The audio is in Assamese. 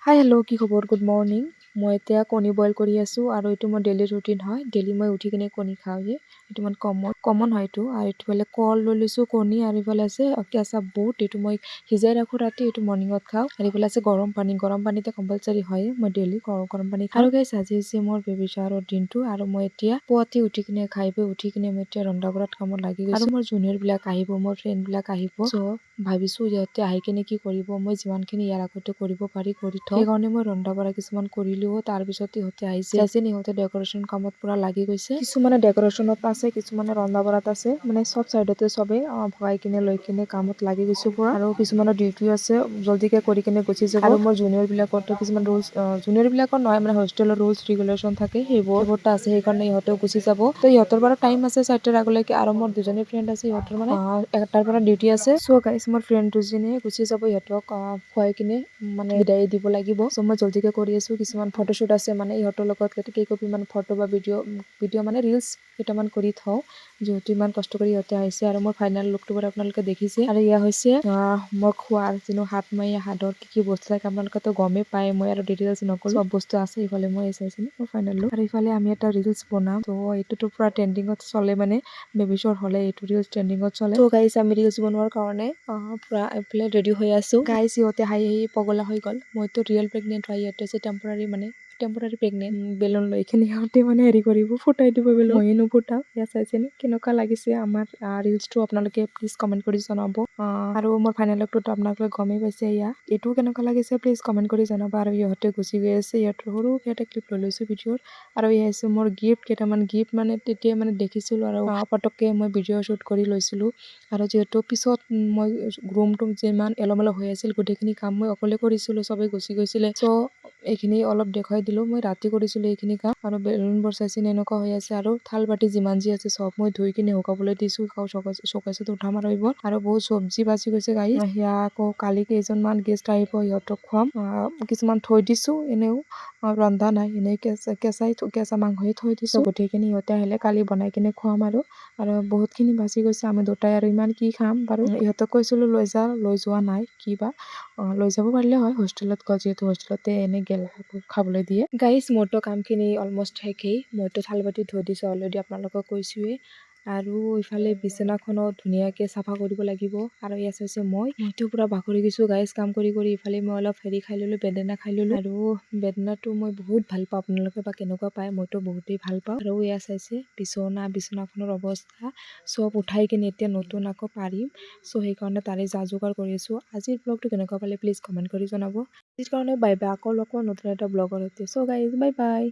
হাই হেল্ল' কি খবৰ গুড মৰ্ণিং মই এতিয়া কণী বইল কৰি আছোঁ আৰু এইটো মোৰ ডেইলি ৰুটিন হয় ডেইলি মই উঠি কিনে কণী খাওঁ যে এইটো মানে কমন হয় এইটো আৰু এইটো ফালে কল লৈ লৈছোঁ কণী আৰু ইফালে আছে কেঁচা বুট এইটো মই সিজাই ৰাখোঁ ৰাতি এইটো মৰ্ণিঙত খাওঁ আৰু ইফালে আছে গৰম পানীতে কম্পালচাৰী হয় মই ডেইলি গৰম পানী খাওঁ আৰু গাইছ আজি হৈছে মোৰ বেবী শ্বাৱাৰৰ দিনটো আৰু মই এতিয়া পুৱাতে উঠি কিনে খাই বৈ উঠি কিনে মই এতিয়া ৰন্ধা বঢ়াত কামত লাগি গৈছোঁ আৰু মোৰ জুনিয়ৰবিলাক আহিব মোৰ ফ্ৰেণ্ডবিলাক আহিব চ' ভাবিছোঁ সিহঁতে আহি কিনে কি কৰিব মই যিমানখিনি ইয়াৰ আগতে কৰিব পাৰি কৰি থওঁ সেইকাৰণে মই ৰন্ধা বঢ়া কিছুমান কৰিলোঁ তাৰপিছত ইহঁতে আহিছে ইহঁতে ডেক'ৰেশ্যন কামত পুৰা লাগি গৈছে কিছুমানে ডেক'ৰেশ্যনত আছে কিছুমানে ৰন্ধা বঢ়াত আছে মানে চব চাইডতে চবেই ভগাই কিনে লৈ কিনে কামত লাগি গৈছে পুৰা আৰু কিছুমানৰ ডিউটি আছে জল্দিকে কৰি কিনে গুচি যাব আৰু মোৰ জুনিয়ৰবিলাকৰতো কিছুমান ৰুলছ জুনিয়ৰবিলাকৰ নহয় মানে হোষ্টেলৰ ৰুলছ ৰেগুলেশ্যন থাকে সেইবোৰটা আছে সেইকাৰণে ইহঁতেও গুচি যাব তো ইহঁতৰ বাৰু টাইম আছে 4টাৰ আগলৈকে আৰু মোৰ দুজনী ফ্ৰেণ্ড আছে ইহঁতৰ মানে 1টাৰ পৰা ডিউটি আছে চ' গাইছ মোৰ ফ্ৰেণ্ড দুজনীয়ে গুচি যাব ইহঁতক খুৱাই কিনে মানে বিদায় দিব লাগিব চ' মই জল্দিকে কৰি আছোঁ কিছুমান ফটোশ্বুট আছে মানে ইহঁতৰ লগত কেইকপি মান ফটো বা ভিডিঅ' মানে ৰিলচ কেইটামান কৰি থওঁ যিহেতু ইমান কষ্ট কৰি ইহঁতে আহিছে আৰু মোৰ ফাইনেল লুকটো বাৰু আপোনালোকে দেখিছে আৰু এয়া হৈছে মই খোৱাৰ যিনো হাত মাৰি হাতত কি বস্তু থাকে আপোনালোকেতো গমেই পায় মই আৰু ডিটেইলছ নকৰোঁ চব বস্তু আছে ইফালে মই চাইছিলোঁ মোৰ ফাইনেল লুক আৰু ইফালে আমি এটা ৰিলচ বনাম ত' এইটোতো পুৰা ট্ৰেণ্ডিঙত চলে মানে বেবী শ্বাৱাৰ হ'লে এইটো ৰিলচ ট্ৰেণ্ডিঙত চলে ত' গাইছ আমি ৰিলচ বনোৱাৰ কাৰণে পুৰা এইফালে ৰেডি হৈ আছোঁ গাইছ ইহঁতে হাঁহি পগলা হৈ গ'ল মইতো ৰিয়েল প্ৰেগনেণ্ট হয় ইহঁতে আছে টেম্পৰাৰী প্ৰেগনেণ্ট বেলুন লৈ কিনে সিহঁতে মানে হেৰি কৰিব ফুটাই দিব বেলুন ময়ে নুফুটাও ইয়াত চাইছেনে কেনেকুৱা লাগিছে আমাৰ ৰিলচটো আপোনালোকে প্লিজ কমেণ্ট কৰি জনাব আৰু মোৰ ফাইনেল লুকটোতো আপোনালোকে গমেই পাইছে এইটোও কেনেকুৱা লাগিছে প্লিজ কমেণ্ট কৰি জনাব আৰু ইহঁতে গুচি গৈ আছে ইহঁতৰ সৰুকৈ এটা ক্লিপ লৈ লৈছোঁ ভিডিঅ'ত আৰু এয়া হৈছে মোৰ কেইটামান গিফ্ট মানে তেতিয়া মানে দেখিছিলোঁ আৰু পটককৈ মই ভিডিঅ' শ্বুট কৰি লৈছিলোঁ আৰু যিহেতু পিছত মই ৰুমটো যিমান এলোমেলো হৈ আছিল গোটেইখিনি কাম মই অকলে কৰিছিলোঁ চবেই গুচি গৈছিলে চ' এইখিনি অলপ দেখুৱাই দিলোঁ মই ৰাতি কৰিছিলোঁ এইখিনি কাম আৰু বেলুনবোৰ চাইছিলোঁ এনেকুৱা হৈ আছে আৰু থাল বাতি যিমান যি আছে চব মই ধুই কিনে শুকাবলৈ দিছোঁ চকেছত উঠাম আৰু এইবোৰ আৰু বহুত চব্জি বাচি গৈছে গাড়ী সেয়া আকৌ কালি কেইজনমান গেষ্ট আহিব সিহঁতক খুৱাম কিছুমান থৈ দিছোঁ এনেও ৰন্ধা নাই এনেই কেঁচা মাংসই থৈ দিছোঁ গোটেইখিনি সিহঁতে আহিলে কালি বনাই কিনে খুৱাম আৰু বহুতখিনি বাচি গৈছে আমি দুটাই আৰু ইমান কি খাম বাৰু ইহঁতক কৈছিলোঁ লৈ যোৱা নাই কিবা লৈ যাব পাৰিলে হয় হোষ্টেলত গ'ল যিহেতু হোষ্টেলতে এনে গেল খাবলৈ দিয়ে গাইছ মোৰতো কামখিনি অলমষ্ট শেষেই মইতো থাল বাতি ধুই দিছোঁ অলৰেডি আপোনালোকক কৈছোঁৱেই আৰু ইফালে বিচনাখনত ধুনীয়াকৈ চাফা কৰিব লাগিব আৰু ইয়াত হৈছে মইতো পুৰা ভাগৰি গৈছোঁ গাইছ কাম কৰি ইফালে মই অলপ হেৰি খাই ল'লোঁ বেদেনা খাই ল'লোঁ আৰু বেদেনাটো মই বহুত ভাল পাওঁ আপোনালোকে বা কেনেকুৱা পায় মইতো বহুতেই ভাল পাওঁ আৰু ইয়াত চাইছে বিচনাখনৰ অৱস্থা চব উঠাই কিনে এতিয়া নতুন আকৌ পাৰিম চ' সেইকাৰণে তাৰে যা যোগাৰ কৰিছোঁ আজিৰ ব্লগটো কেনেকুৱা পালে প্লিজ কমেণ্ট কৰি জনাব আজিৰ কাৰণে বাই বাই আকৌ লগ পাম নতুন এটা ব্লগৰ সৈতে চ' গাইজ বাই বাই